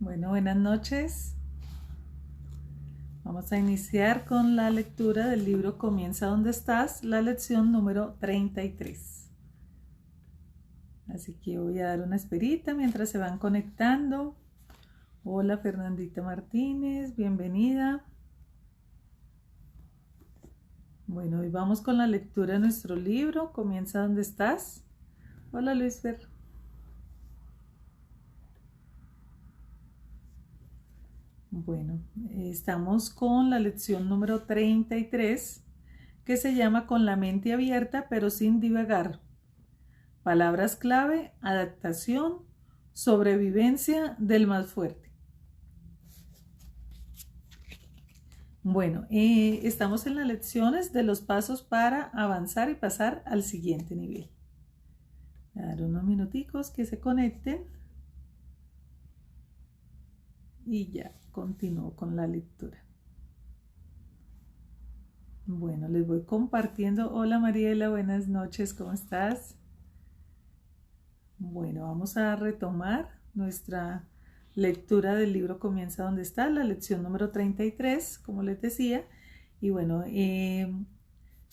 Bueno, buenas noches. Vamos a iniciar con la lectura del libro Comienza donde estás, la lección número 33. Así que voy a dar una esperita mientras se van conectando. Hola Fernandita Martínez, bienvenida. Bueno, hoy vamos con la lectura de nuestro libro Comienza donde estás. Hola Luisfer. Bueno, estamos con la lección número 33 que se llama Con la mente abierta pero sin divagar. Palabras clave: adaptación, sobrevivencia del más fuerte. Bueno, estamos en las lecciones de los pasos para avanzar y pasar al siguiente nivel. Voy a dar unos minuticos que se conecten y ya continúo con la lectura. Bueno, les voy compartiendo. Hola Mariela, buenas noches, ¿cómo estás? Bueno, vamos a retomar nuestra lectura del libro Comienza donde está, la lección número 33, como les decía. Y bueno,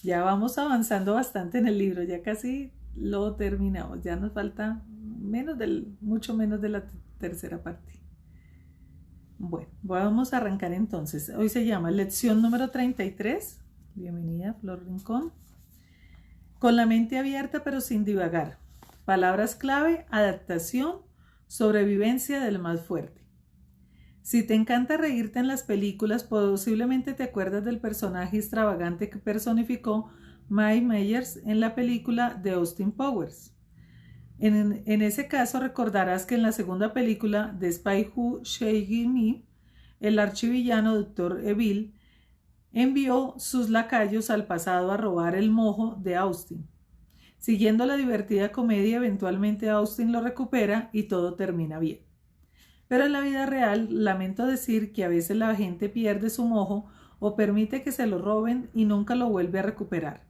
ya vamos avanzando bastante en el libro, ya casi lo terminamos, ya nos falta mucho menos de la tercera parte. Bueno, vamos a arrancar entonces. Hoy se llama lección número 33. Bienvenida, Flor Rincón. Con la mente abierta pero sin divagar. Palabras clave: adaptación, sobrevivencia del más fuerte. Si te encanta reírte en las películas, posiblemente te acuerdas del personaje extravagante que personificó Mike Myers en la película de Austin Powers. En ese caso recordarás que en la segunda película The Spy Who Shagged Me, el archivillano Dr. Evil envió sus lacayos al pasado a robar el mojo de Austin. Siguiendo la divertida comedia, eventualmente Austin lo recupera y todo termina bien. Pero en la vida real, lamento decir que a veces la gente pierde su mojo o permite que se lo roben y nunca lo vuelve a recuperar.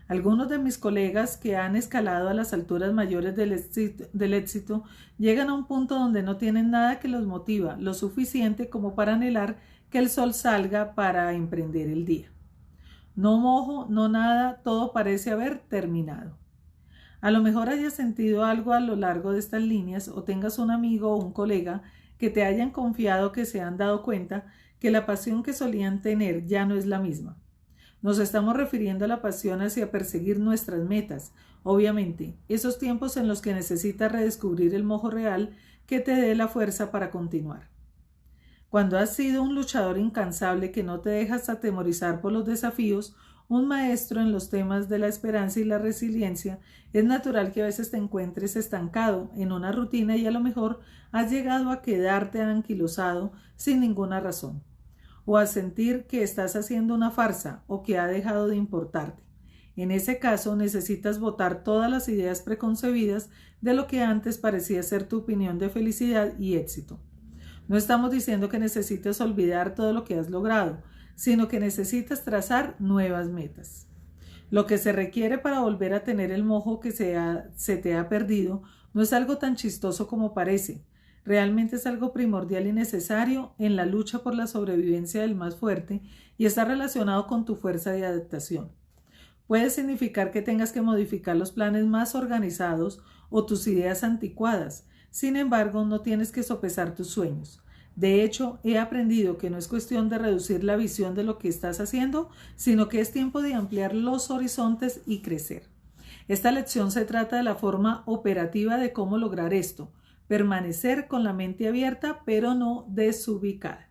Algunos de mis colegas que han escalado a las alturas mayores del éxito llegan a un punto donde no tienen nada que los motiva lo suficiente como para anhelar que el sol salga para emprender el día. No mojo, no nada, todo parece haber terminado. A lo mejor hayas sentido algo a lo largo de estas líneas o tengas un amigo o un colega que te hayan confiado que se han dado cuenta que la pasión que solían tener ya no es la misma. Nos estamos refiriendo a la pasión hacia perseguir nuestras metas. Obviamente, esos tiempos en los que necesitas redescubrir el mojo real que te dé la fuerza para continuar. Cuando has sido un luchador incansable que no te dejas atemorizar por los desafíos, un maestro en los temas de la esperanza y la resiliencia, es natural que a veces te encuentres estancado en una rutina y a lo mejor has llegado a quedarte anquilosado sin ninguna razón, o a sentir que estás haciendo una farsa o que ha dejado de importarte. En ese caso, necesitas botar todas las ideas preconcebidas de lo que antes parecía ser tu opinión de felicidad y éxito. No estamos diciendo que necesites olvidar todo lo que has logrado, sino que necesitas trazar nuevas metas. Lo que se requiere para volver a tener el mojo que se te ha perdido no es algo tan chistoso como parece. Realmente es algo primordial y necesario en la lucha por la sobrevivencia del más fuerte y está relacionado con tu fuerza de adaptación. Puede significar que tengas que modificar los planes más organizados o tus ideas anticuadas. Sin embargo, no tienes que sopesar tus sueños. De hecho, he aprendido que no es cuestión de reducir la visión de lo que estás haciendo, sino que es tiempo de ampliar los horizontes y crecer. Esta lección se trata de la forma operativa de cómo lograr esto: permanecer con la mente abierta, pero no desubicada.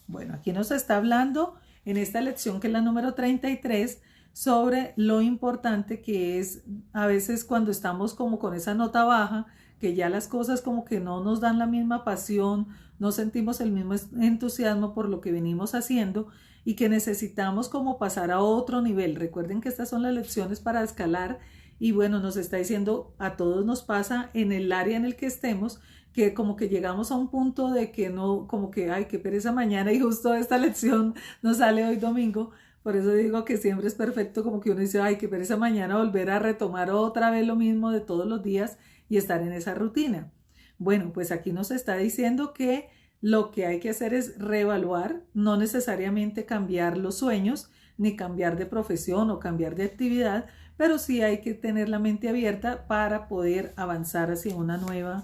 Bueno, aquí nos está hablando en esta lección, que es la número 33, sobre lo importante que es a veces cuando estamos como con esa nota baja, que ya las cosas como que no nos dan la misma pasión, no sentimos el mismo entusiasmo por lo que venimos haciendo y que necesitamos como pasar a otro nivel. Recuerden que estas son las lecciones para escalar. Y bueno, nos está diciendo, a todos nos pasa en el área en el que estemos, que como que llegamos a un punto de que no, como que, ay, qué pereza mañana, y justo esta lección nos sale hoy domingo. Por eso digo que siempre es perfecto como que uno dice, ay, qué pereza mañana volver a retomar otra vez lo mismo de todos los días y estar en esa rutina. Bueno, pues aquí nos está diciendo que lo que hay que hacer es reevaluar, no necesariamente cambiar los sueños, ni cambiar de profesión o cambiar de actividad, pero sí hay que tener la mente abierta para poder avanzar hacia una nueva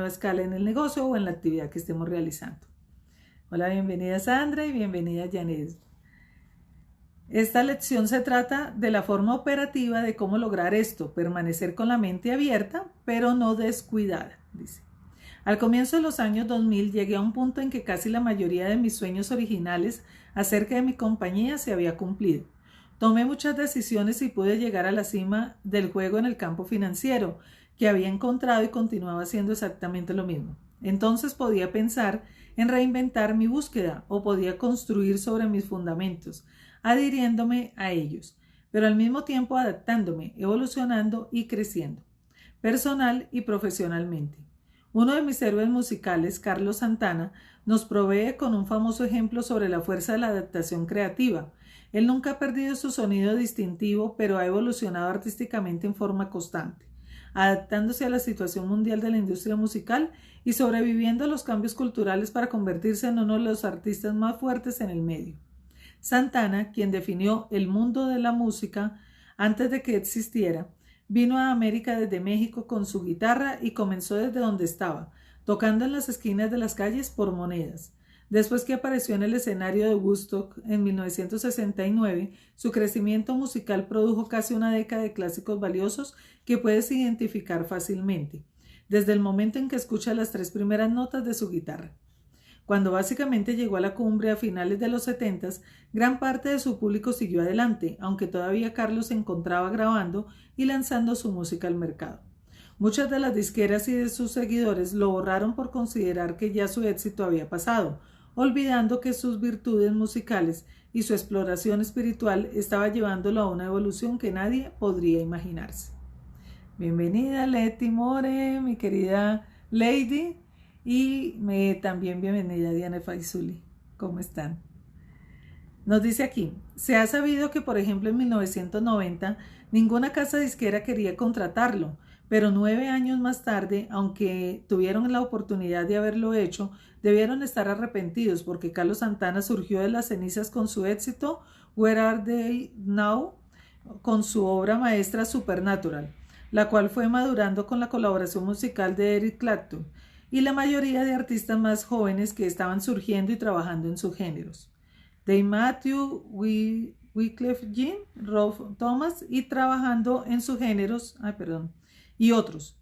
escala en el negocio o en la actividad que estemos realizando. Hola, bienvenida Sandra y bienvenida Janet. Esta lección se trata de la forma operativa de cómo lograr esto, permanecer con la mente abierta, pero no descuidada, dice. Al comienzo de los años 2000 llegué a un punto en que casi la mayoría de mis sueños originales acerca de mi compañía se había cumplido. Tomé muchas decisiones y pude llegar a la cima del juego en el campo financiero, que había encontrado y continuaba haciendo exactamente lo mismo. Entonces podía pensar en reinventar mi búsqueda o podía construir sobre mis fundamentos, adhiriéndome a ellos, pero al mismo tiempo adaptándome, evolucionando y creciendo, personal y profesionalmente. Uno de mis héroes musicales, Carlos Santana, nos provee con un famoso ejemplo sobre la fuerza de la adaptación creativa. Él nunca ha perdido su sonido distintivo, pero ha evolucionado artísticamente en forma constante, adaptándose a la situación mundial de la industria musical y sobreviviendo a los cambios culturales para convertirse en uno de los artistas más fuertes en el medio. Santana, quien definió el mundo de la música antes de que existiera, vino a América desde México con su guitarra y comenzó desde donde estaba, tocando en las esquinas de las calles por monedas. Después que apareció en el escenario de Woodstock en 1969, su crecimiento musical produjo casi una década de clásicos valiosos que puedes identificar fácilmente, desde el momento en que escucha las 3 primeras notas de su guitarra. Cuando básicamente llegó a la cumbre a finales de los 70, gran parte de su público siguió adelante, aunque todavía Carlos se encontraba grabando y lanzando su música al mercado. Muchas de las disqueras y de sus seguidores lo borraron por considerar que ya su éxito había pasado, olvidando que sus virtudes musicales y su exploración espiritual estaba llevándolo a una evolución que nadie podría imaginarse. Bienvenida Leti More, mi querida Lady. Y también bienvenida Diana Faizuli. ¿Cómo están? Nos dice aquí, se ha sabido que por ejemplo en 1990 ninguna casa disquera quería contratarlo, pero 9 años más tarde, aunque tuvieron la oportunidad de haberlo hecho, debieron estar arrepentidos porque Carlos Santana surgió de las cenizas con su éxito Where Are They Now, con su obra maestra Supernatural, la cual fue madurando con la colaboración musical de Eric Clapton y la mayoría de artistas más jóvenes que estaban surgiendo y trabajando en sus géneros. Dave Matthews, Wyclef Jean, Rob Thomas y trabajando en sus géneros, y otros.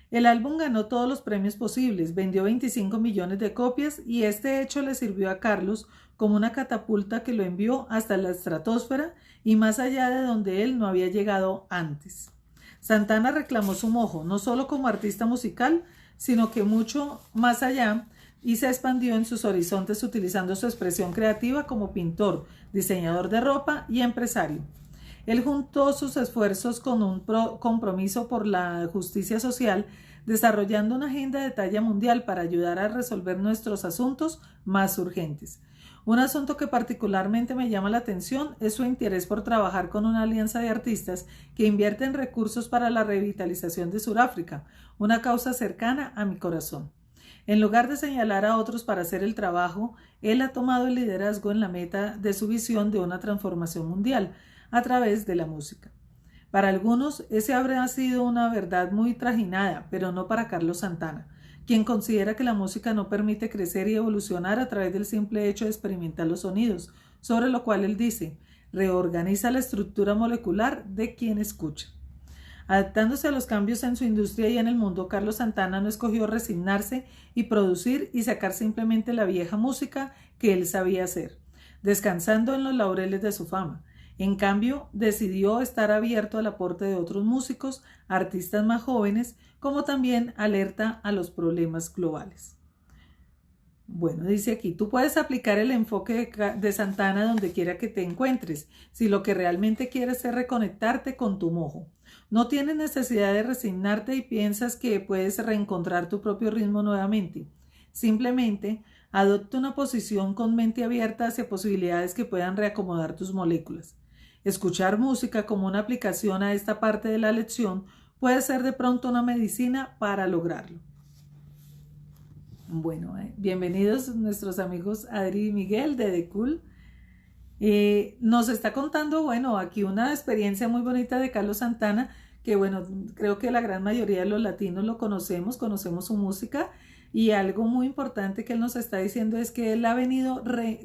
El álbum ganó todos los premios posibles, vendió 25 millones de copias y este hecho le sirvió a Carlos como una catapulta que lo envió hasta la estratosfera y más allá de donde él no había llegado antes. Santana reclamó su mojo, no solo como artista musical, sino que mucho más allá, y se expandió en sus horizontes utilizando su expresión creativa como pintor, diseñador de ropa y empresario. Él juntó sus esfuerzos con un compromiso por la justicia social, desarrollando una agenda de talla mundial para ayudar a resolver nuestros asuntos más urgentes. Un asunto que particularmente me llama la atención es su interés por trabajar con una alianza de artistas que invierte en recursos para la revitalización de Sudáfrica, una causa cercana a mi corazón. En lugar de señalar a otros para hacer el trabajo, él ha tomado el liderazgo en la meta de su visión de una transformación mundial a través de la música. Para algunos, ese habrá sido una verdad muy trajinada, pero no para Carlos Santana, quien considera que la música no permite crecer y evolucionar a través del simple hecho de experimentar los sonidos, sobre lo cual él dice, reorganiza la estructura molecular de quien escucha. Adaptándose a los cambios en su industria y en el mundo, Carlos Santana no escogió resignarse y producir y sacar simplemente la vieja música que él sabía hacer, descansando en los laureles de su fama. En cambio, decidió estar abierto al aporte de otros músicos, artistas más jóvenes, como también alerta a los problemas globales. Bueno, dice aquí, tú puedes aplicar el enfoque de Santana donde quiera que te encuentres, si lo que realmente quieres es reconectarte con tu mojo. No tienes necesidad de resignarte y piensas que puedes reencontrar tu propio ritmo nuevamente. Simplemente, adopta una posición con mente abierta hacia posibilidades que puedan reacomodar tus moléculas. Escuchar música como una aplicación a esta parte de la lección puede ser de pronto una medicina para lograrlo. Bueno, bienvenidos nuestros amigos Adri y Miguel de The Cool. Nos está contando, bueno, aquí una experiencia muy bonita de Carlos Santana, que bueno, creo que la gran mayoría de los latinos lo conocemos su música, y algo muy importante que él nos está diciendo es que él ha venido,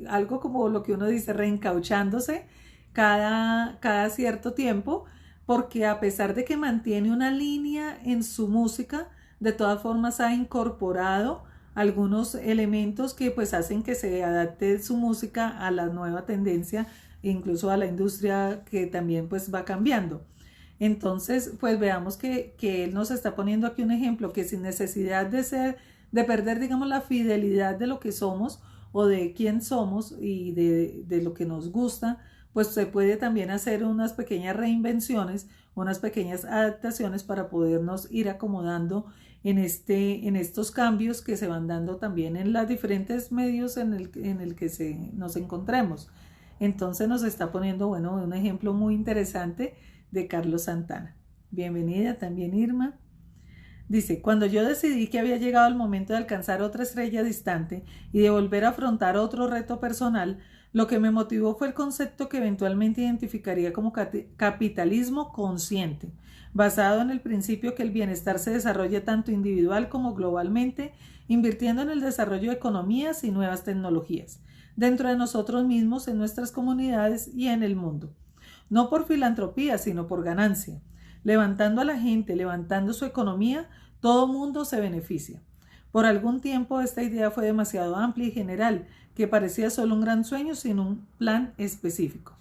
algo como lo que uno dice, reencauchándose cada cierto tiempo, porque a pesar de que mantiene una línea en su música, de todas formas ha incorporado algunos elementos que pues hacen que se adapte su música a la nueva tendencia, incluso a la industria que también pues va cambiando. Entonces pues veamos que él nos está poniendo aquí un ejemplo que sin necesidad de perder digamos la fidelidad de lo que somos o de quién somos y de lo que nos gusta, pues se puede también hacer unas pequeñas reinvenciones, unas pequeñas adaptaciones para podernos ir acomodando en estos cambios que se van dando también en los diferentes medios en el que nos encontremos. Entonces nos está poniendo, bueno, un ejemplo muy interesante de Carlos Santana. Bienvenida también Irma. Dice, cuando yo decidí que había llegado el momento de alcanzar otra estrella distante y de volver a afrontar otro reto personal, lo que me motivó fue el concepto que eventualmente identificaría como capitalismo consciente, basado en el principio que el bienestar se desarrolla tanto individual como globalmente, invirtiendo en el desarrollo de economías y nuevas tecnologías, dentro de nosotros mismos, en nuestras comunidades y en el mundo. No por filantropía, sino por ganancia. Levantando a la gente, levantando su economía, todo mundo se beneficia. Por algún tiempo esta idea fue demasiado amplia y general, que parecía solo un gran sueño sin un plan específico.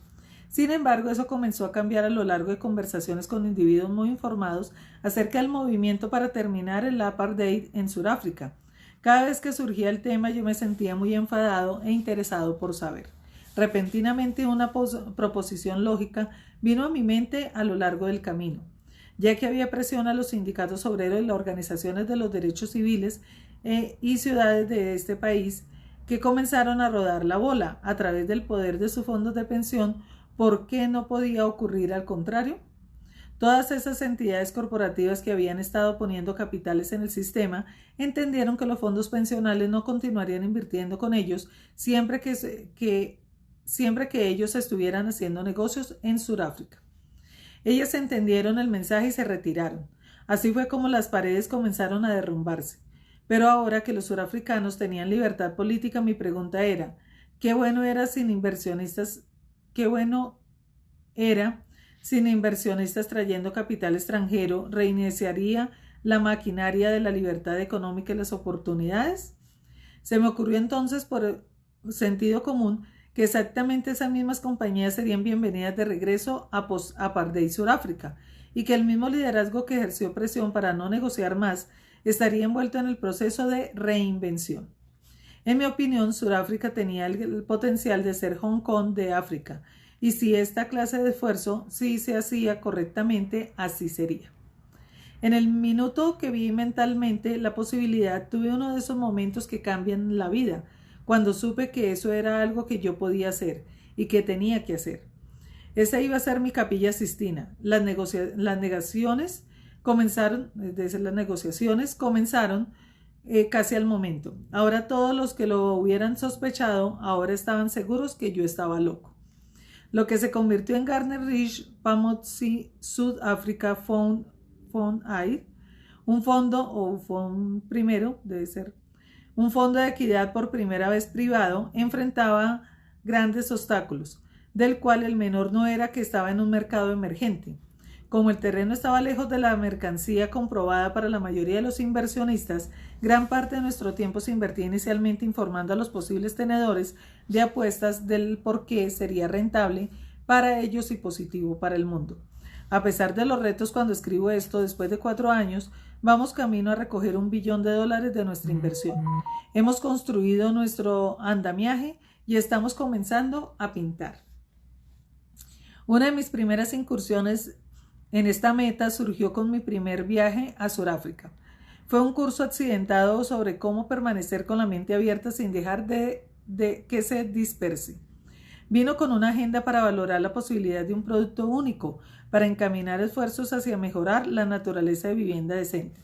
Sin embargo, eso comenzó a cambiar a lo largo de conversaciones con individuos muy informados acerca del movimiento para terminar el apartheid en Sudáfrica. Cada vez que surgía el tema yo me sentía muy enfadado e interesado por saber. Repentinamente una proposición lógica vino a mi mente a lo largo del camino. Ya que había presión a los sindicatos obreros y las organizaciones de los derechos civiles y ciudades de este país que comenzaron a rodar la bola a través del poder de sus fondos de pensión, ¿por qué no podía ocurrir al contrario? Todas esas entidades corporativas que habían estado poniendo capitales en el sistema entendieron que los fondos pensionales no continuarían invirtiendo con ellos siempre que ellos estuvieran haciendo negocios en Sudáfrica. Ellas entendieron el mensaje y se retiraron. Así fue como las paredes comenzaron a derrumbarse. Pero ahora que los surafricanos tenían libertad política, mi pregunta era, ¿qué bueno era sin inversionistas trayendo capital extranjero? ¿Reiniciaría la maquinaria de la libertad económica y las oportunidades? Se me ocurrió entonces por sentido común que exactamente esas mismas compañías serían bienvenidas de regreso a apartheid Sudáfrica y que el mismo liderazgo que ejerció presión para no negociar más estaría envuelto en el proceso de reinvención. En mi opinión, Sudáfrica tenía el potencial de ser Hong Kong de África, y si esta clase de esfuerzo sí se hacía correctamente, así sería. En el minuto que vi mentalmente la posibilidad, tuve uno de esos momentos que cambian la vida, cuando supe que eso era algo que yo podía hacer y que tenía que hacer. Esa iba a ser mi Capilla Sistina. Las negociaciones comenzaron casi al momento. Ahora todos los que lo hubieran sospechado ahora estaban seguros que yo estaba loco. Lo que se convirtió en Garner Ridge Pamotsi South Africa Fund Aid, un fondo de equidad por primera vez privado, enfrentaba grandes obstáculos, del cual el menor no era que estaba en un mercado emergente. Como el terreno estaba lejos de la mercancía comprobada para la mayoría de los inversionistas, gran parte de nuestro tiempo se invertía inicialmente informando a los posibles tenedores de apuestas del por qué sería rentable para ellos y positivo para el mundo. A pesar de los retos cuando escribo esto, después de 4 años, vamos camino a recoger $1 billón de nuestra inversión. Hemos construido nuestro andamiaje y estamos comenzando a pintar. Una de mis primeras incursiones en esta meta surgió con mi primer viaje a Sudáfrica. Fue un curso accidentado sobre cómo permanecer con la mente abierta sin dejar de que se disperse. Vino con una agenda para valorar la posibilidad de un producto único, para encaminar esfuerzos hacia mejorar la naturaleza de vivienda decente.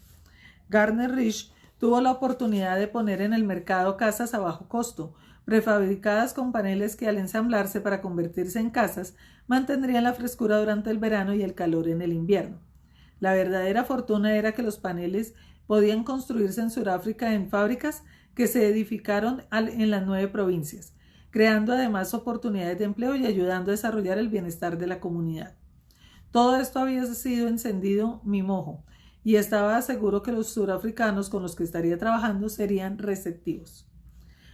Garner Ridge tuvo la oportunidad de poner en el mercado casas a bajo costo, prefabricadas con paneles que al ensamblarse para convertirse en casas, mantendrían la frescura durante el verano y el calor en el invierno. La verdadera fortuna era que los paneles podían construirse en Sudáfrica en fábricas que se edificaron en las 9 provincias, creando además oportunidades de empleo y ayudando a desarrollar el bienestar de la comunidad. Todo esto había sido encendido mi mojo, y estaba seguro que los surafricanos con los que estaría trabajando serían receptivos.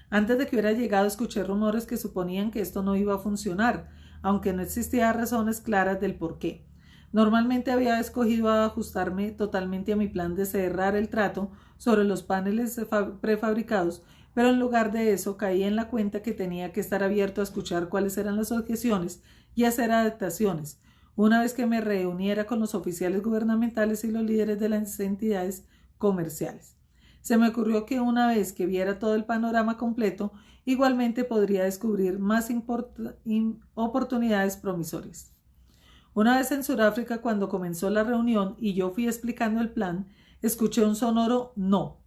Antes de que hubiera llegado, escuché rumores que suponían que esto no iba a funcionar, aunque no existían razones claras del por qué. Normalmente había escogido ajustarme totalmente a mi plan de cerrar el trato sobre los paneles prefabricados, pero en lugar de eso caí en la cuenta que tenía que estar abierto a escuchar cuáles eran las objeciones y hacer adaptaciones, una vez que me reuniera con los oficiales gubernamentales y los líderes de las entidades comerciales. Se me ocurrió que una vez que viera todo el panorama completo, igualmente podría descubrir más oportunidades promisorias. Una vez en Sudáfrica, cuando comenzó la reunión y yo fui explicando el plan, escuché un sonoro no.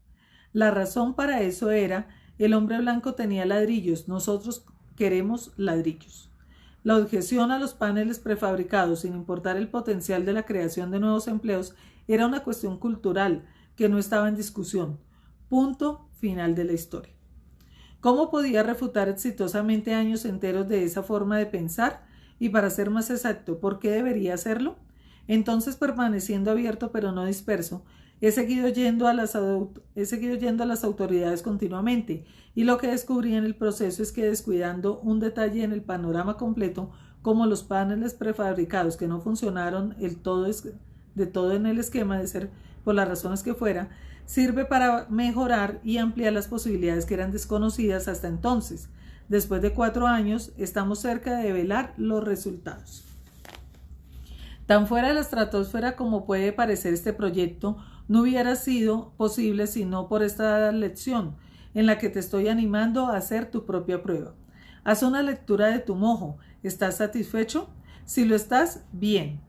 La razón para eso era: el hombre blanco tenía ladrillos, nosotros queremos ladrillos. La objeción a los paneles prefabricados, sin importar el potencial de la creación de nuevos empleos, era una cuestión cultural que no estaba en discusión. Punto final de la historia. ¿Cómo podía refutar exitosamente años enteros de esa forma de pensar? Y para ser más exacto, ¿por qué debería hacerlo? Entonces, permaneciendo abierto pero no disperso, he seguido yendo a las autoridades continuamente, y lo que descubrí en el proceso es que, descuidando un detalle en el panorama completo, como los paneles prefabricados que no funcionaron de todo en el esquema, de ser por las razones que fuera, sirve para mejorar y ampliar las posibilidades que eran desconocidas hasta entonces. Después de 4 años, estamos cerca de develar los resultados. Tan fuera de la estratosfera como puede parecer este proyecto, no hubiera sido posible sino por esta lección, en la que te estoy animando a hacer tu propia prueba. Haz una lectura de tu mojo. ¿Estás satisfecho? Si lo estás, bien.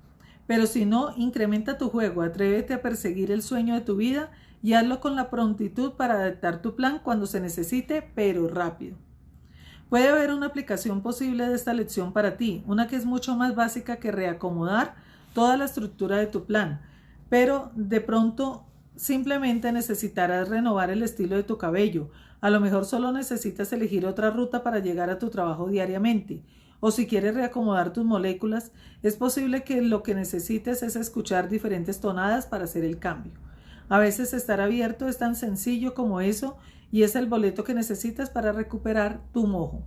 Pero si no, incrementa tu juego, atrévete a perseguir el sueño de tu vida y hazlo con la prontitud para adaptar tu plan cuando se necesite, pero rápido. Puede haber una aplicación posible de esta lección para ti, una que es mucho más básica que reacomodar toda la estructura de tu plan, pero de pronto simplemente necesitarás renovar el estilo de tu cabello. A lo mejor solo necesitas elegir otra ruta para llegar a tu trabajo diariamente. O si quieres reacomodar tus moléculas, es posible que lo que necesites es escuchar diferentes tonadas para hacer el cambio. A veces estar abierto es tan sencillo como eso, y es el boleto que necesitas para recuperar tu mojo.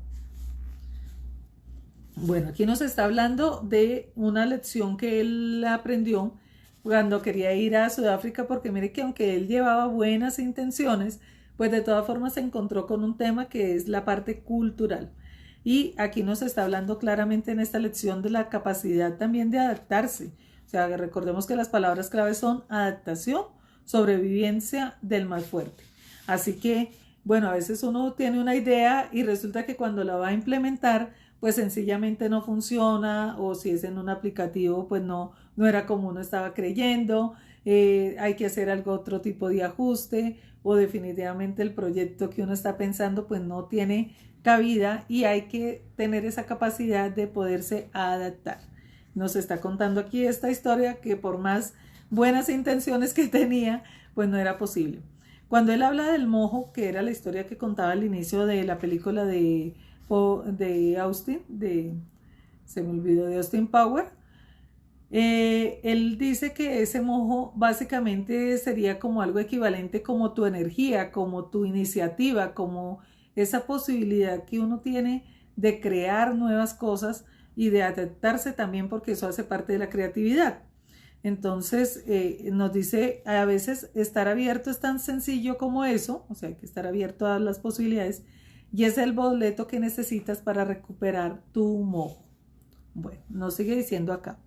Bueno, aquí nos está hablando de una lección que él aprendió cuando quería ir a Sudáfrica, porque mire que aunque él llevaba buenas intenciones, pues de todas formas se encontró con un tema que es la parte cultural. Y aquí nos está hablando claramente en esta lección de la capacidad también de adaptarse. O sea, recordemos que las palabras clave son adaptación, sobrevivencia del más fuerte. Así que, bueno, a veces uno tiene una idea y resulta que cuando la va a implementar, pues sencillamente no funciona, o si es en un aplicativo, pues no era como uno estaba creyendo, hay que hacer otro tipo de ajuste, o definitivamente el proyecto que uno está pensando pues no tiene cabida, y hay que tener esa capacidad de poderse adaptar. Nos está contando aquí esta historia que por más buenas intenciones que tenía, pues no era posible. Cuando él habla del mojo, que era la historia que contaba al inicio de la película de Austin, se me olvidó, de Austin Power, él dice que ese mojo básicamente sería como algo equivalente como tu energía, como tu iniciativa, como esa posibilidad que uno tiene de crear nuevas cosas y de adaptarse también, porque eso hace parte de la creatividad. Entonces nos dice, a veces estar abierto es tan sencillo como eso, o sea, hay que estar abierto a las posibilidades, y es el boleto que necesitas para recuperar tu mojo. Bueno, nos sigue diciendo acá.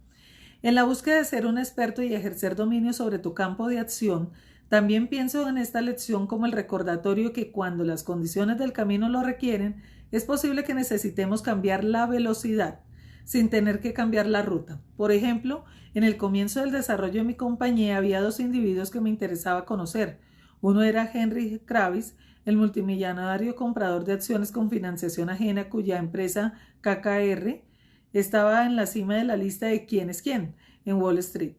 En la búsqueda de ser un experto y ejercer dominio sobre tu campo de acción, también pienso en esta lección como el recordatorio que cuando las condiciones del camino lo requieren, es posible que necesitemos cambiar la velocidad sin tener que cambiar la ruta. Por ejemplo, en el comienzo del desarrollo de mi compañía había 2 individuos que me interesaba conocer. Uno era Henry Kravis, el multimillonario comprador de acciones con financiación ajena cuya empresa KKR estaba en la cima de la lista de quién es quién en Wall Street.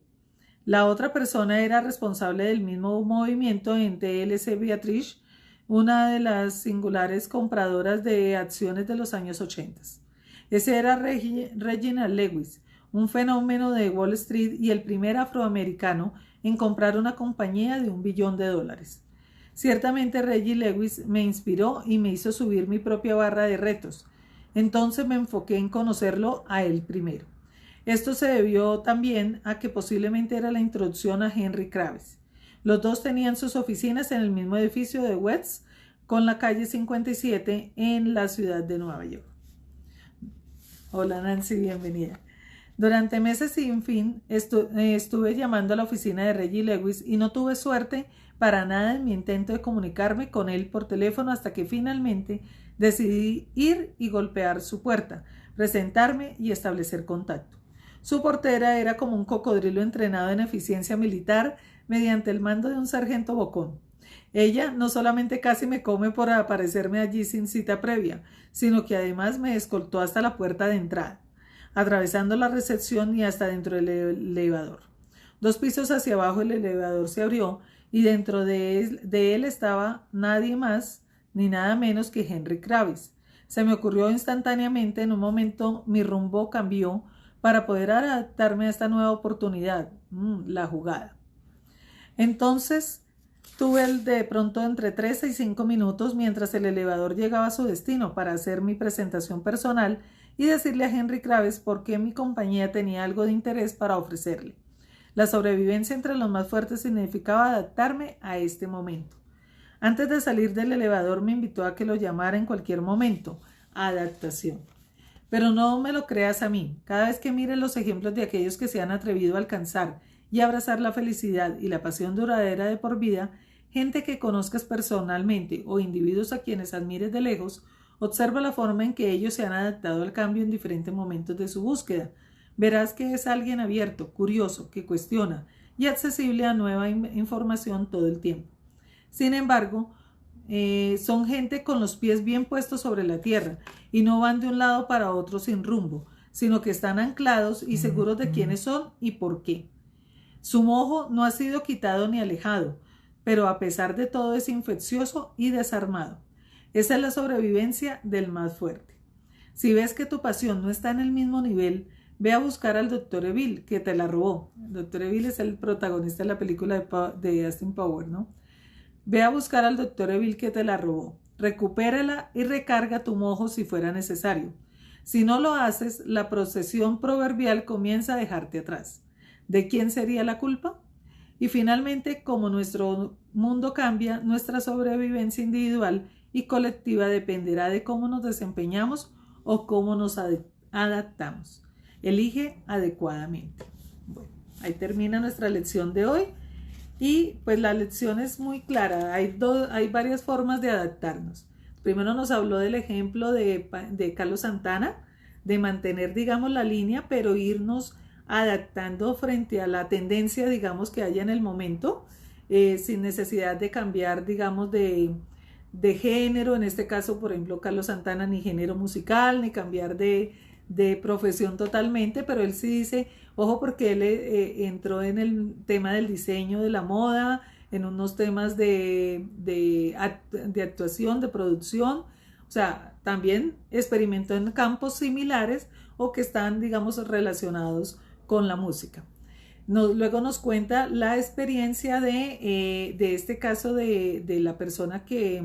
La otra persona era responsable del mismo movimiento en TLC Beatrice, una de las singulares compradoras de acciones de los años 80. Ese era Reginald Lewis, un fenómeno de Wall Street y el primer afroamericano en comprar una compañía de $1 billón. Ciertamente Reggie Lewis me inspiró y me hizo subir mi propia barra de retos. Entonces me enfoqué en conocerlo a él primero. Esto se debió también a que posiblemente era la introducción a Henry Kravis. Los dos tenían sus oficinas en el mismo edificio de West con la calle 57 en la ciudad de Nueva York. Hola Nancy, bienvenida. Durante meses sin fin estuve llamando a la oficina de Reggie Lewis y no tuve suerte para nada en mi intento de comunicarme con él por teléfono hasta que finalmente decidí ir y golpear su puerta, presentarme y establecer contacto. Su portera era como un cocodrilo entrenado en eficiencia militar mediante el mando de un sargento bocón. Ella no solamente casi me come por aparecerme allí sin cita previa, sino que además me escoltó hasta la puerta de entrada, atravesando la recepción y hasta dentro del elevador. 2 pisos hacia abajo el elevador se abrió y dentro de él estaba nadie más ni nada menos que Henry Kravis. Se me ocurrió instantáneamente, en un momento mi rumbo cambió para poder adaptarme a esta nueva oportunidad, la jugada. Entonces tuve de pronto entre 13 y 5 minutos mientras el elevador llegaba a su destino para hacer mi presentación personal y decirle a Henry Kravis por qué mi compañía tenía algo de interés para ofrecerle. La sobrevivencia entre los más fuertes significaba adaptarme a este momento. Antes de salir del elevador me invitó a que lo llamara en cualquier momento. Adaptación. Pero no me lo creas a mí. Cada vez que mires los ejemplos de aquellos que se han atrevido a alcanzar y abrazar la felicidad y la pasión duradera de por vida, gente que conozcas personalmente o individuos a quienes admires de lejos, observa la forma en que ellos se han adaptado al cambio en diferentes momentos de su búsqueda. Verás que es alguien abierto, curioso, que cuestiona y accesible a nueva información todo el tiempo. Sin embargo, son gente con los pies bien puestos sobre la tierra y no van de un lado para otro sin rumbo, sino que están anclados y seguros de quiénes son y por qué. Su mojo no ha sido quitado ni alejado, pero a pesar de todo es infeccioso y desarmado. Esa es la sobrevivencia del más fuerte. Si ves que tu pasión no está en el mismo nivel, ve a buscar al Dr. Evil, que te la robó. El Dr. Evil es el protagonista de la película de Austin Powers, ¿no? Ve a buscar al Dr. Evil que te la robó. Recupérala y recarga tu mojo si fuera necesario. Si no lo haces, la procesión proverbial comienza a dejarte atrás. ¿De quién sería la culpa? Y finalmente, como nuestro mundo cambia, nuestra sobrevivencia individual y colectiva dependerá de cómo nos desempeñamos o cómo nos adaptamos. Elige adecuadamente. Bueno, ahí termina nuestra lección de hoy. Y pues la lección es muy clara, hay varias formas de adaptarnos. Primero nos habló del ejemplo de Carlos Santana, de mantener, digamos, la línea, pero irnos adaptando frente a la tendencia, digamos, que haya en el momento, sin necesidad de cambiar, digamos, de género. En este caso, por ejemplo, Carlos Santana, ni género musical, ni cambiar de profesión totalmente, pero él sí dice, ojo, porque él entró en el tema del diseño de la moda, en unos temas de actuación, de producción, o sea, también experimentó en campos similares o que están, digamos, relacionados con la música. Luego nos cuenta la experiencia de este caso de la persona que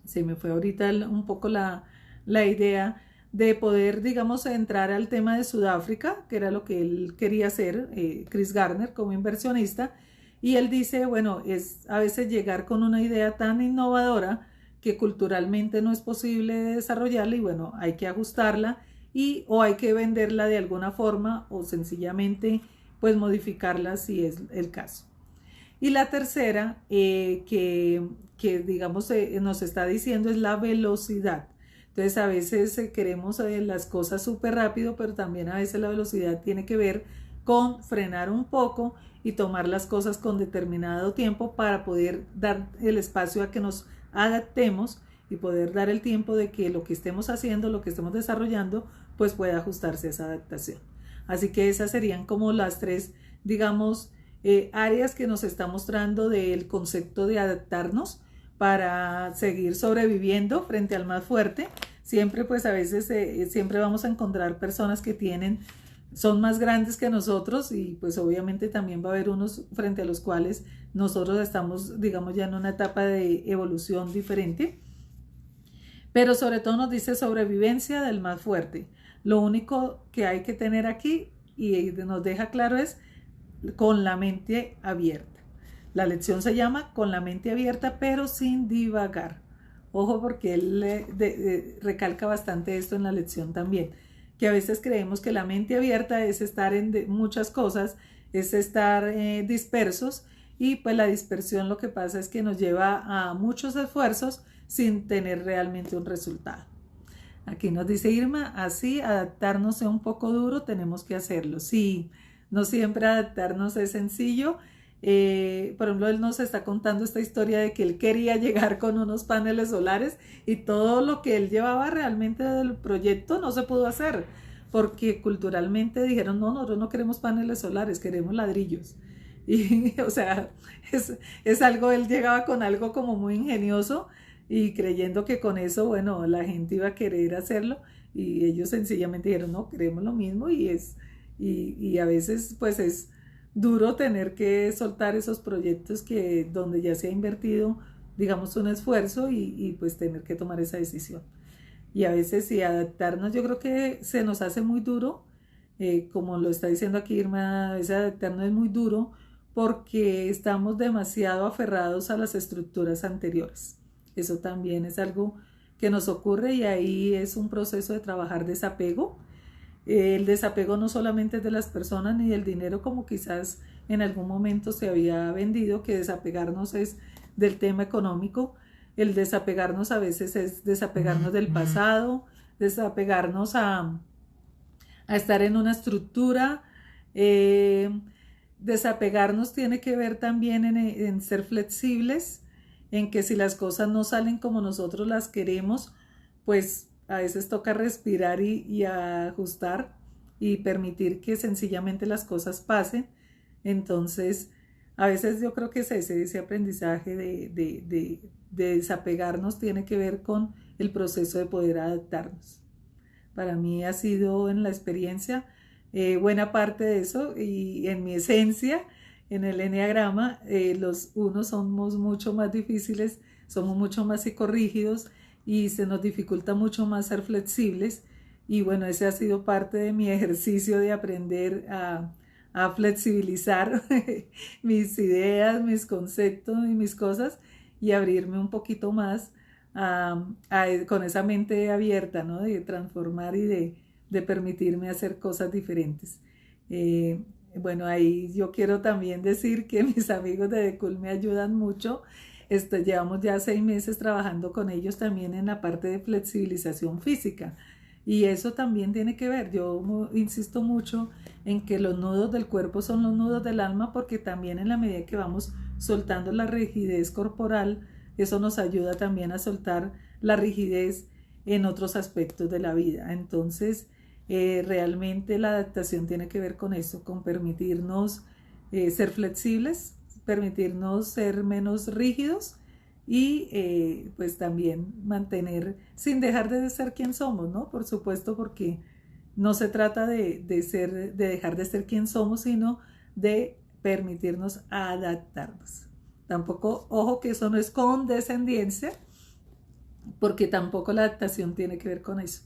se me fue ahorita un poco la idea de poder, digamos, entrar al tema de Sudáfrica, que era lo que él quería hacer, Chris Gardner, como inversionista, y él dice, bueno, es a veces llegar con una idea tan innovadora que culturalmente no es posible desarrollarla y bueno, hay que ajustarla o hay que venderla de alguna forma o sencillamente pues modificarla si es el caso. Y la tercera que digamos nos está diciendo es la velocidad. Entonces a veces queremos las cosas súper rápido, pero también a veces la velocidad tiene que ver con frenar un poco y tomar las cosas con determinado tiempo para poder dar el espacio a que nos adaptemos y poder dar el tiempo de que lo que estemos haciendo, lo que estemos desarrollando, pues pueda ajustarse a esa adaptación. Así que esas serían como las tres, digamos, áreas que nos está mostrando del concepto de adaptarnos para seguir sobreviviendo frente al más fuerte. Siempre, pues a veces, siempre vamos a encontrar personas que son más grandes que nosotros y pues obviamente también va a haber unos frente a los cuales nosotros estamos, digamos, ya en una etapa de evolución diferente. Pero sobre todo nos dice sobrevivencia del más fuerte. Lo único que hay que tener aquí y nos deja claro es con la mente abierta. La lección se llama con la mente abierta, pero sin divagar. Ojo, porque él recalca bastante esto en la lección también, que a veces creemos que la mente abierta es estar en muchas cosas, es estar dispersos, y pues la dispersión lo que pasa es que nos lleva a muchos esfuerzos sin tener realmente un resultado. Aquí nos dice Irma, así adaptarnos sea un poco duro, tenemos que hacerlo. Sí, no siempre adaptarnos es sencillo. Por ejemplo, él nos está contando esta historia de que él quería llegar con unos paneles solares y todo lo que él llevaba realmente del proyecto no se pudo hacer porque culturalmente dijeron, no, nosotros no queremos paneles solares, queremos ladrillos. Y o sea, es algo, él llegaba con algo como muy ingenioso y creyendo que con eso, bueno, la gente iba a querer hacerlo y ellos sencillamente dijeron, no, queremos lo mismo y a veces pues es duro tener que soltar esos proyectos donde ya se ha invertido, digamos, un esfuerzo y pues tener que tomar esa decisión. Y a veces sí, adaptarnos, yo creo que se nos hace muy duro, como lo está diciendo aquí Irma, a veces adaptarnos es muy duro porque estamos demasiado aferrados a las estructuras anteriores. Eso también es algo que nos ocurre y ahí es un proceso de trabajar desapego. El desapego no solamente es de las personas ni del dinero como quizás en algún momento se había vendido, que desapegarnos es del tema económico. El desapegarnos a veces es desapegarnos del pasado, desapegarnos a estar en una estructura. Desapegarnos tiene que ver también en ser flexibles, en que si las cosas no salen como nosotros las queremos, pues a veces toca respirar y ajustar y permitir que sencillamente las cosas pasen. Entonces, a veces yo creo que es ese aprendizaje de desapegarnos tiene que ver con el proceso de poder adaptarnos. Para mí ha sido en la experiencia buena parte de eso y en mi esencia, en el enneagrama, los unos somos mucho más difíciles, somos mucho más psicorrígidos y se nos dificulta mucho más ser flexibles y bueno, ese ha sido parte de mi ejercicio de aprender a flexibilizar mis ideas, mis conceptos y mis cosas y abrirme un poquito más con esa mente abierta, ¿no? De transformar y de permitirme hacer cosas diferentes. Bueno, ahí yo quiero también decir que mis amigos de The Cool me ayudan mucho. Llevamos ya 6 meses trabajando con ellos también en la parte de flexibilización física y eso también tiene que ver. Yo insisto mucho en que los nudos del cuerpo son los nudos del alma porque también en la medida que vamos soltando la rigidez corporal, eso nos ayuda también a soltar la rigidez en otros aspectos de la vida. Entonces, realmente la adaptación tiene que ver con eso, con permitirnos ser flexibles, permitirnos ser menos rígidos y pues también mantener, sin dejar de ser quien somos, ¿no? Por supuesto, porque no se trata de dejar de ser quien somos, sino de permitirnos adaptarnos. Tampoco, ojo que eso no es condescendencia, porque tampoco la adaptación tiene que ver con eso.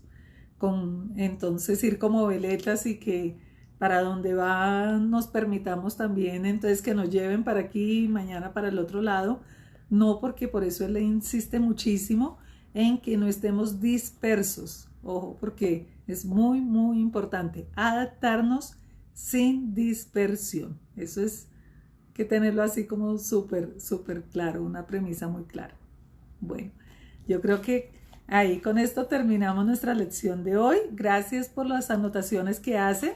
Entonces ir como veletas y que para donde van nos permitamos también entonces que nos lleven para aquí y mañana para el otro lado. No, porque por eso él le insiste muchísimo en que no estemos dispersos. Ojo, porque es muy, muy importante adaptarnos sin dispersión. Eso es que tenerlo así como súper, súper claro, una premisa muy clara. Bueno, yo creo que ahí con esto terminamos nuestra lección de hoy. Gracias por las anotaciones que hacen.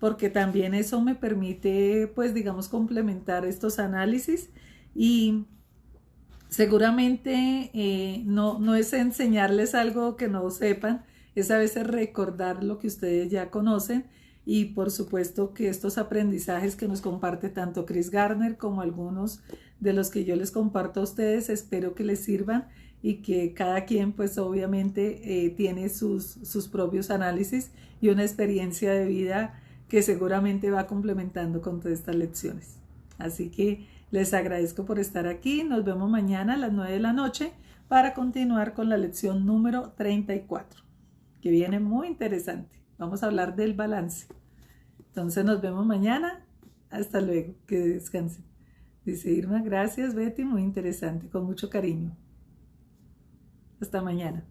porque también eso me permite, pues digamos, complementar estos análisis y seguramente no es enseñarles algo que no sepan, es a veces recordar lo que ustedes ya conocen y por supuesto que estos aprendizajes que nos comparte tanto Chris Gardner como algunos de los que yo les comparto a ustedes, espero que les sirvan y que cada quien pues obviamente tiene sus propios análisis y una experiencia de vida que seguramente va complementando con todas estas lecciones. Así que les agradezco por estar aquí. Nos vemos mañana a las 9 de la noche para continuar con la lección número 34, que viene muy interesante. Vamos a hablar del balance. Entonces nos vemos mañana. Hasta luego. Que descansen. Dice Irma, gracias Betty, muy interesante, con mucho cariño. Hasta mañana.